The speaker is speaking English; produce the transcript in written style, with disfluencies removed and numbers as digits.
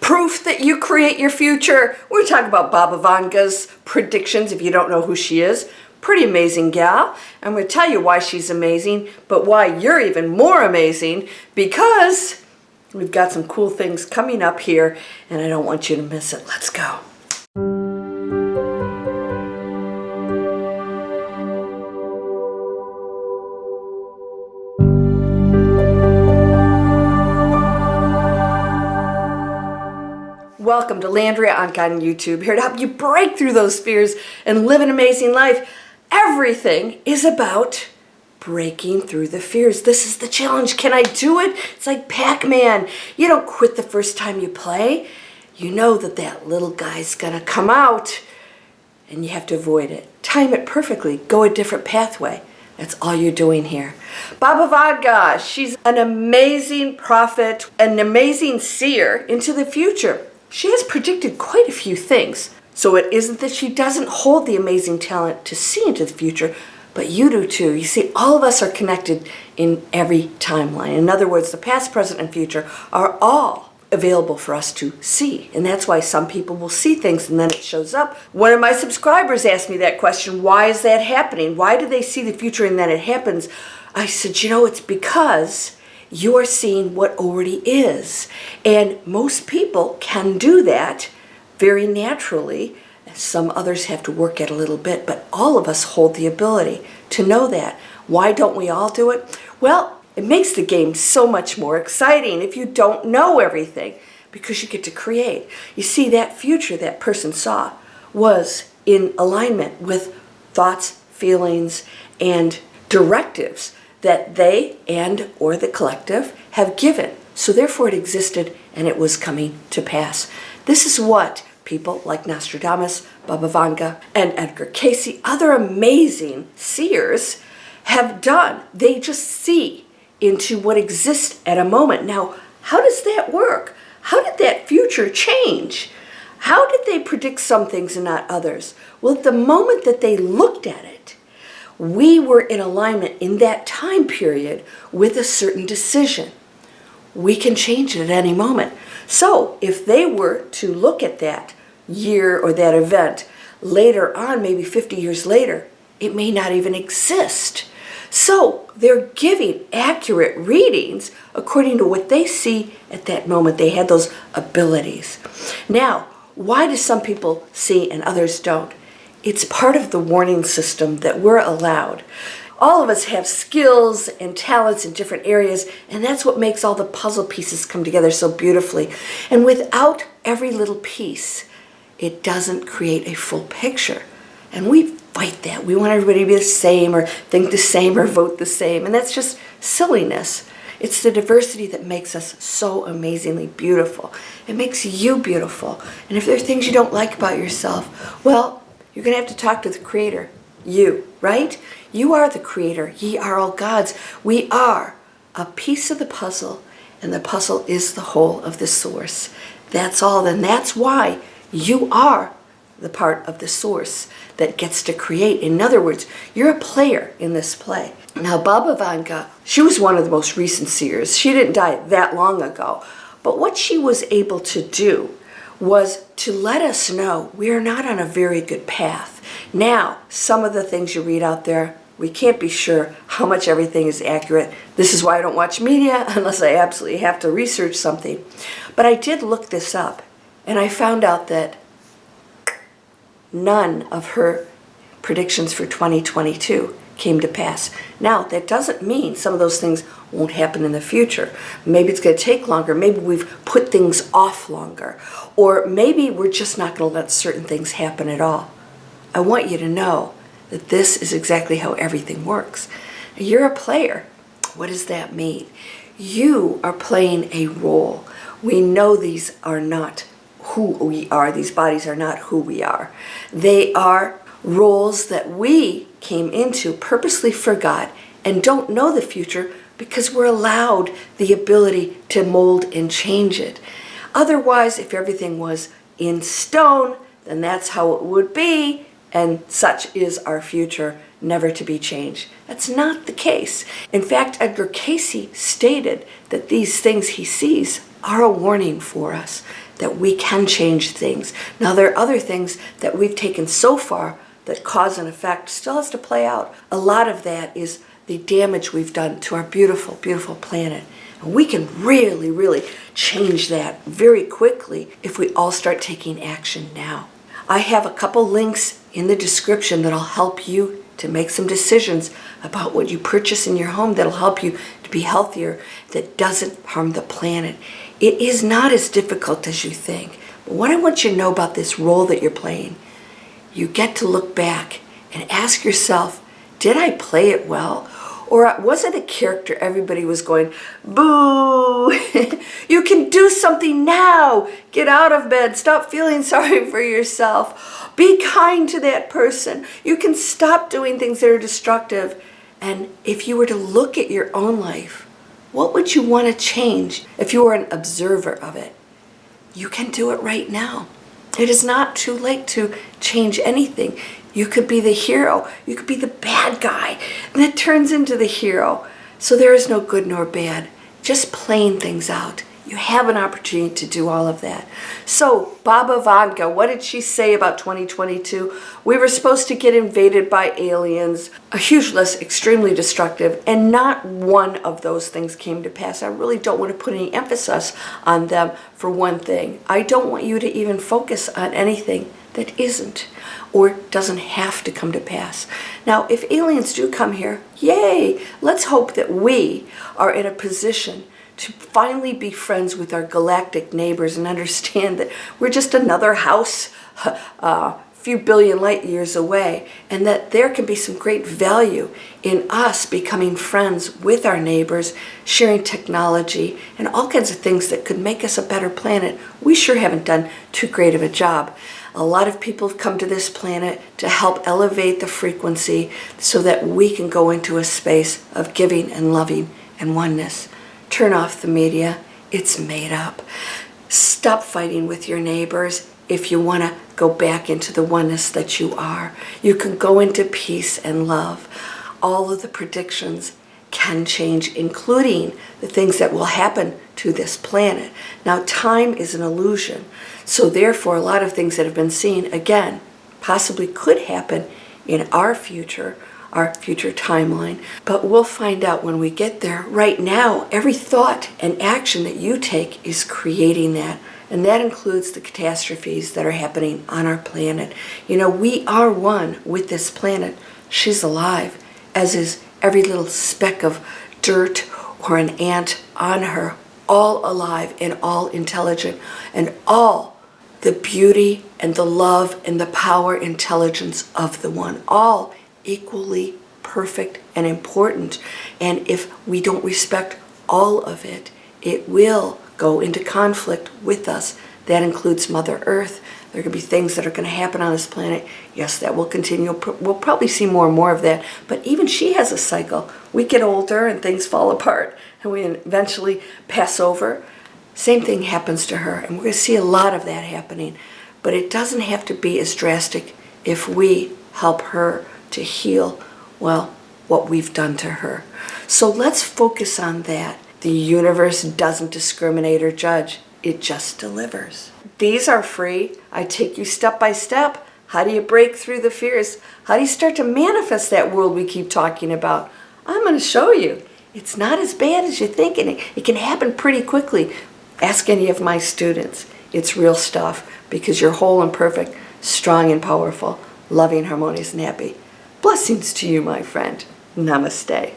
proof that you create your future. We're talking about Baba Vanga's predictions, if you don't know who she is. Pretty amazing gal. I'm going to tell you why she's amazing, but why you're even more amazing, because we've got some cool things coming up here, and I don't want you to miss it. Let's go. Welcome to Landria, Onkka on YouTube, here to help you break through those fears and live an amazing life. Everything is about breaking through the fears. This is the challenge. Can I do it? It's like Pac-Man. You don't quit the first time you play. You know that that little guy's gonna come out and you have to avoid it. Time it perfectly. Go a different pathway. That's all you're doing here. Baba Vanga, she's an amazing prophet, an amazing seer into the future. She has predicted quite a few things. So it isn't that she doesn't hold the amazing talent to see into the future, but you do too. You see, all of us are connected in every timeline. In other words, the past, present, and future are all available for us to see. And that's why some people will see things and then it shows up. One of my subscribers asked me that question, why is that happening? Why do they see the future and then it happens? I said, you know, it's because you are seeing what already is. And most people can do that very naturally. Some others have to work at a little bit, but all of us hold the ability to know that. Why don't we all do it? Well, it makes the game so much more exciting if you don't know everything, because you get to create. You see, that future that person saw was in alignment with thoughts, feelings, and directives that they and or the collective have given. So therefore it existed and it was coming to pass. This is what people like Nostradamus, Baba Vanga, and Edgar Cayce, other amazing seers, have done. They just see into what exists at a moment. Now, how does that work? How did that future change? How did they predict some things and not others? Well, at the moment that they looked at it, we were in alignment in that time period with a certain decision. We can change it at any moment. So if they were to look at that year or that event later on, maybe 50 years later, it may not even exist. So they're giving accurate readings according to what they see at that moment. They had those abilities. Now, why do some people see and others don't? It's part of the warning system that we're allowed. All of us have skills and talents in different areas, and that's what makes all the puzzle pieces come together so beautifully. And without every little piece, it doesn't create a full picture. And we fight that. We want everybody to be the same or think the same or vote the same, and that's just silliness. It's the diversity that makes us so amazingly beautiful. It makes you beautiful. And if there are things you don't like about yourself, well, you're going to have to talk to the Creator. You, right? You are the Creator. Ye are all gods. We are a piece of the puzzle, and the puzzle is the whole of the source. That's all. And that's why you are the part of the source that gets to create. In other words, you're a player in this play. Now, Baba Vanga, she was one of the most recent seers. She didn't die that long ago. But what she was able to do was to let us know we are not on a very good path. Now, some of the things you read out there, we can't be sure how much everything is accurate. This is why I don't watch media unless I absolutely have to research something. But I did look this up, and I found out that none of her predictions for 2022 came to pass. Now, that doesn't mean some of those things won't happen in the future. Maybe it's going to take longer. Maybe we've put things off longer. Or maybe we're just not going to let certain things happen at all. I want you to know that this is exactly how everything works. You're a player. What does that mean? You are playing a role. We know these are not who we are. These bodies are not who we are. They are roles that we came into purposely for God and don't know the future because we're allowed the ability to mold and change it. Otherwise, if everything was in stone, then that's how it would be, and such is our future, never to be changed. That's not the case. In fact, Edgar Cayce stated that these things he sees are a warning for us that we can change things. Now, there are other things that we've taken so far that cause and effect still has to play out. A lot of that is the damage we've done to our beautiful, beautiful planet. And we can really, really change that very quickly if we all start taking action now. I have a couple links in the description that'll help you to make some decisions about what you purchase in your home that'll help you to be healthier, that doesn't harm the planet. It is not as difficult as you think. But what I want you to know about this role that you're playing, you get to look back and ask yourself, did I play it well? Or was it a character everybody was going, boo, you can do something now. Get out of bed. Stop feeling sorry for yourself. Be kind to that person. You can stop doing things that are destructive. And if you were to look at your own life, what would you want to change if you were an observer of it? You can do it right now. It is not too late to change anything. You could be the hero. You could be the bad guy. And it turns into the hero. So there is no good nor bad. Just playing things out. You have an opportunity to do all of that. So, Baba Vanga, what did she say about 2022? We were supposed to get invaded by aliens, a huge list, extremely destructive, and not one of those things came to pass. I really don't want to put any emphasis on them for one thing. I don't want you to even focus on anything that isn't or doesn't have to come to pass. Now, if aliens do come here, yay! Let's hope that we are in a position to finally be friends with our galactic neighbors and understand that we're just another house a few billion light years away, and that there can be some great value in us becoming friends with our neighbors, sharing technology and all kinds of things that could make us a better planet. We sure haven't done too great of a job. A lot of people have come to this planet to help elevate the frequency so that we can go into a space of giving and loving and oneness. Turn off the media. It's made up. Stop fighting with your neighbors if you want to go back into the oneness that you are. You can go into peace and love. All of the predictions can change, including the things that will happen to this planet. Now, time is an illusion. So therefore, a lot of things that have been seen, again, possibly could happen in our future timeline. But we'll find out when we get there. Right now, every thought and action that you take is creating that. And that includes the catastrophes that are happening on our planet. You know, we are one with this planet. She's alive, as is every little speck of dirt or an ant on her, all alive and all intelligent, and all the beauty and the love and the power, intelligence of the one, all equally perfect and important. And if we don't respect all of it, it will go into conflict with us. That includes Mother Earth. There could be things that are going to happen on this planet. Yes, that will continue. We'll probably see more and more of that. But even she has a cycle. We get older and things fall apart and we eventually pass over. Same thing happens to her. And we're going to see a lot of that happening. But it doesn't have to be as drastic if we help her to heal, well, what we've done to her. So let's focus on that. The universe doesn't discriminate or judge. It just delivers. These are free. I take you step by step. How do you break through the fears? How do you start to manifest that world we keep talking about? I'm going to show you. It's not as bad as you think, and it can happen pretty quickly. Ask any of my students. It's real stuff because you're whole and perfect, strong and powerful, loving, harmonious, and happy. Blessings to you, my friend. Namaste.